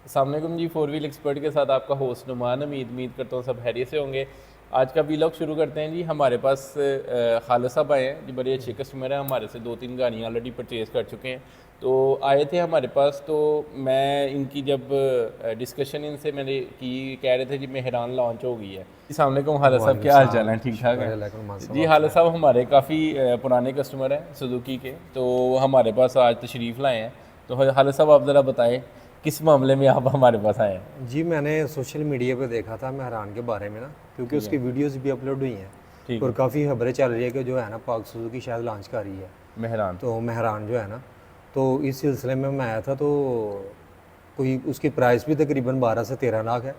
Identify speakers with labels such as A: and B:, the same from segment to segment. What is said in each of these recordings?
A: अस्सलाम वालेकुम जी, four wheel expert के साथ आपका होस्ट नुमान। उम्मीद करता हूँ सब हैरियत से होंगे। आज का वीलॉग शुरू करते हैं जी। हमारे पास खालिद साहब आए हैं जी, बड़े अच्छे कस्टमर हैं, हमारे से 2-3 गाड़ियाँ ऑलरेडी परचेज़ कर चुके हैं। तो आए थे हमारे पास, तो मैं इनकी जब डिस्कशन इनसे मैंने की, कह रहे थे जी मेहरान लॉन्च हो गई है। अस्सलाम वालेकुम खालिद साहब,
B: वालेकुम
A: क्या हाल चाल
B: सलाम,
A: हैं? ठीक ठाक
B: शुक्र है
A: हैं
B: लेकिन मान साहब
A: जी।
B: आप
A: खालिद
B: सुनाएं।
A: साहब हमारे काफ़ी पुराने कस्टमर हैं सुजुकी के, तो हमारे पास आज तशरीफ़ लाए हैं। तो खालिद साहब आप ज़रा बताएं किस मामले में आप हमारे पास आए हैं?
B: जी मैंने सोशल मीडिया पे देखा था मेहरान के बारे में ना, क्योंकि
A: ठीक
B: उसकी
A: है,
B: वीडियोस भी अपलोड हुई हैं
A: ठीक
B: और
A: है।
B: काफ़ी खबरें चल रही है कि जो है ना पाक सुजुकी शायद लॉन्च कर रही है।
A: मेहरान।
B: तो मेहरान जो है ना, तो इस सिलसिले में मैं आया था। तो कोई उसकी प्राइस भी तकरीबन 12 से 13 लाख है।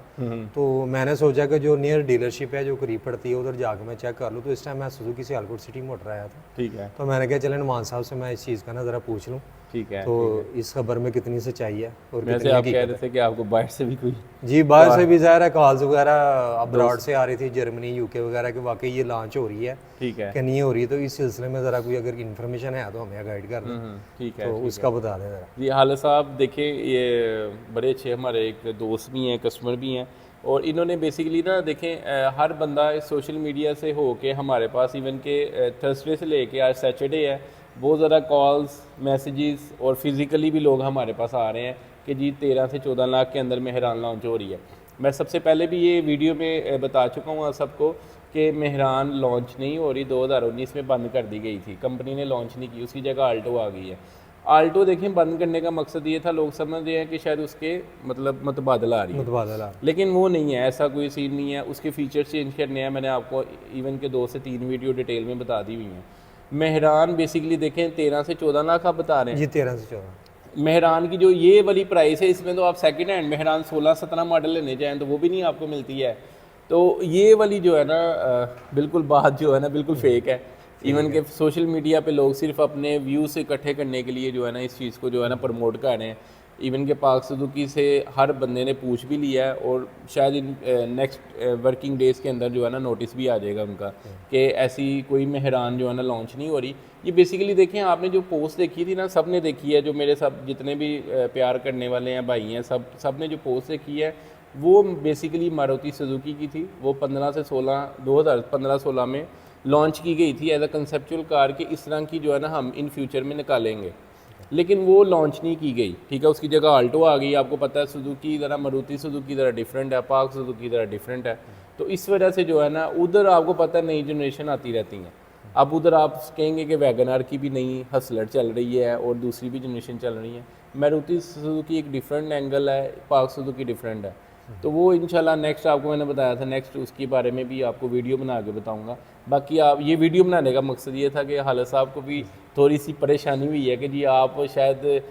B: तो मैंने सोचा कि जो नियर डीलरशिप है जो करीब पड़ती है उधर जाकर मैं चेक कर लूँ। तो इस टाइम मैं सुजुकी से सियालकोट सिटी मोटर आया था।
A: ठीक है,
B: तो मैंने कहा चले नुमान साहब से मैं इस चीज़ का ना ज़रा पूछ लूँ,
A: ठीक है,
B: तो
A: ठीक है।
B: इस खबर में कितनी सच्चाई है और
A: वैसे
B: कितनी
A: आप कह
B: हकीकत
A: रहे
B: है।
A: थे कि आपको बाहर से भी कोई
B: जी बाहर से
A: कॉल-
B: भी ज़ाहिर है कॉल्स वगैरह अब्रॉड
A: दोस्त।
B: से आ रही थी, जर्मनी यूके वगैरह कि वाकई ये लॉन्च हो रही है
A: ठीक है।
B: कि नहीं हो रही। तो इस सिलसिले में ज़रा कोई अगर इन्फॉर्मेशन है तो हमें गाइड कर दें,
A: ठीक है,
B: तो
A: ठीक
B: उसका
A: है।
B: बता दें ज़रा।
A: जी हाल साहब, देखिए ये बड़े अच्छे हमारे एक दोस्त भी हैं, कस्टमर भी हैं। और इन्होंने बेसिकली ना देखें, हर बंदा इस सोशल मीडिया से हो के हमारे पास, इवन के थर्सडे से लेके आज सैटरडे है, बहुत ज़्यादा कॉल्स, मैसेजेस और फिज़िकली भी लोग हमारे पास आ रहे हैं कि जी 13 से 14 लाख के अंदर मेहरान लॉन्च हो रही है। मैं सबसे पहले भी ये वीडियो में बता चुका हूँ आप सबको कि मेहरान लॉन्च नहीं हो रही, 2019 में बंद कर दी गई थी, कंपनी ने लॉन्च नहीं की, उसकी जगह आल्टो आ गई है। आल्टो देखें, बंद करने का मकसद ये था, लोग समझ रहे हैं कि शायद उसके मतलब मुतबादला आ रही है,
B: मुतबादला।
A: लेकिन वो नहीं है, ऐसा कोई सीन नहीं है। उसके फीचर्स चेंज करने हैं, मैंने आपको इवन के 2 से 3 वीडियो डिटेल में बता दी हुई हैं। मेहरान बेसिकली देखें 13 से 14 लाख आप बता रहे
B: जी
A: हैं।
B: 13 से 14।
A: मेहरान की जो ये वाली प्राइस है, इसमें तो आप सेकंड हैंड मेहरान 16-17 मॉडल लेने जाएँ तो वो भी नहीं आपको मिलती है। तो ये वाली जो है ना, बिल्कुल बात जो है ना बिल्कुल फेक है।
B: ठीक
A: इवन के
B: है।
A: सोशल मीडिया पे लोग सिर्फ अपने व्यूज़ इकट्ठे करने के लिए जो है ना इस चीज़ को जो है ना प्रमोट कर रहे हैं। इवन के पाक सुजुकी से हर बंदे ने पूछ भी लिया है, और शायद इन नेक्स्ट वर्किंग डेज़ के अंदर जो है ना नोटिस भी आ जाएगा उनका कि ऐसी कोई मेहरान जो है ना लॉन्च नहीं हो रही। ये बेसिकली देखें, आपने जो पोस्ट देखी थी ना, सब ने देखी है, जो मेरे सब जितने भी प्यार करने वाले हैं भाई हैं, सब ने जो पोस्ट देखी है वो बेसिकली मारुति सुजुकी की थी। वो 15 से 16 2015-16 में लॉन्च की गई थी एज अ कंसेप्चुअल कार के, इस तरह की जो है ना हम इन फ्यूचर में निकालेंगे, लेकिन वो लॉन्च नहीं की गई। ठीक है, उसकी जगह आल्टो आ गई। आपको पता है सुजुकी ज़रा, मारुति सुजुकी ज़रा डिफरेंट है, पाक सुजुकी ज़रा डिफरेंट है। तो इस वजह से जो है ना उधर आपको पता है नई जनरेशन आती रहती हैं। अब उधर आप कहेंगे कि वैगनार की भी नई हसलर चल रही है और दूसरी भी जनरेशन चल रही है। मारुति सुजुकी एक डिफरेंट एंगल है, पाक सुजुकी डिफरेंट है। तो वो इंशाल्लाह नेक्स्ट, आपको मैंने बताया था नेक्स्ट, उसके बारे में भी आपको वीडियो बना के बताऊंगा। बाकी आप, ये वीडियो बनाने का मकसद ये था कि हालिद साहब को भी थोड़ी सी परेशानी हुई है कि जी आप शायद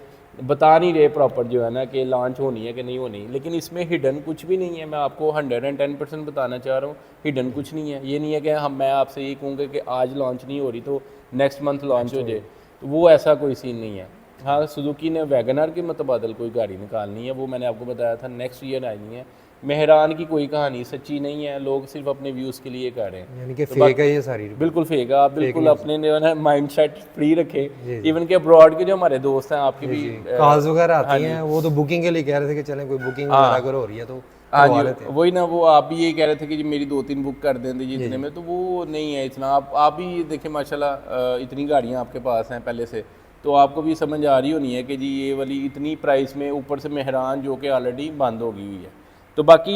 A: बता नहीं रहे प्रॉपर जो है ना कि लॉन्च होनी है कि नहीं होनी, लेकिन इसमें हिडन कुछ भी नहीं है। मैं आपको 110% बताना चाह रहा हूँ, हिडन कुछ नहीं है। ये नहीं है कि हम, मैं आपसे ये कहूँगा कि आज लॉन्च नहीं हो रही तो नेक्स्ट मंथ लॉन्च हो जाए, तो वो ऐसा कोई सीन नहीं है। हाँ, सुजुकी ने वैगनार के मुतबादल कोई गाड़ी निकालनी है, वो मैंने आपको बताया था नेक्स्ट ईयर आनी है। मेहरान की कोई कहानी सच्ची नहीं है, लोग सिर्फ अपने व्यूज़ के लिए कर रहे हैं।
B: यानी कि
A: तो
B: फेक है ये सारी
A: बिल्कुल फेक है। आप बिल्कुल
B: न्यूज़।
A: अपने जो है ना माइंड सेट फ्री रखें।
B: जी जी
A: इवन के अब्रॉड के जो हमारे दोस्त हैं, आपके
B: जी
A: भी
B: जी कॉल्स वगैरह
A: हाँ
B: आती
A: जी,
B: हैं, वो तो बुकिंग के लिए कह रहे थे कि चलें कोई बुकिंग वगैरह
A: हाँ
B: अगर हो रही है तो
A: हाँ जी,
B: करवा लेते हैं।
A: वही ना, वो आप भी ये कह रहे थे कि जी मेरी 2-3 बुक कर दें जी
B: जी
A: इतने
B: जी
A: में, तो वो नहीं है इतना। आप भी देखें माशाल्लाह, इतनी गाड़ियाँ आपके पास हैं पहले से, तो आपको भी समझ आ रही होनी है कि जी ये वाली इतनी प्राइस में, ऊपर से मेहरान जो कि ऑलरेडी बंद हो गई हुई है। तो बाकी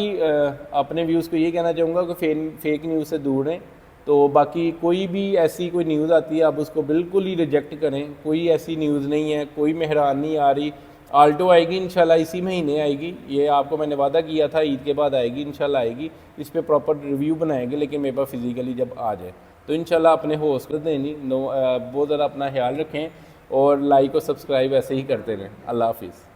A: अपने व्यूज़ को ये कहना चाहूँगा कि फेक न्यूज़ से दूर रहें। तो बाकी कोई भी ऐसी कोई न्यूज़ आती है, आप उसको बिल्कुल ही रिजेक्ट करें। कोई ऐसी न्यूज़ नहीं है, कोई मेहरान नहीं आ रही। आल्टो आएगी इंशाल्लाह, इसी महीने आएगी, ये आपको मैंने वादा किया था, ईद के बाद आएगी इंशाल्लाह आएगी। इस पर प्रॉपर रिव्यू बनाएंगे, लेकिन मेरे पास फिज़िकली जब आ जाए तो इंशाल्लाह अपने होस्ट कर देनी। बहुत ज़्यादा अपना ख्याल रखें और लाइक और सब्सक्राइब ऐसे ही करते रहें। अल्लाह हाफिज़।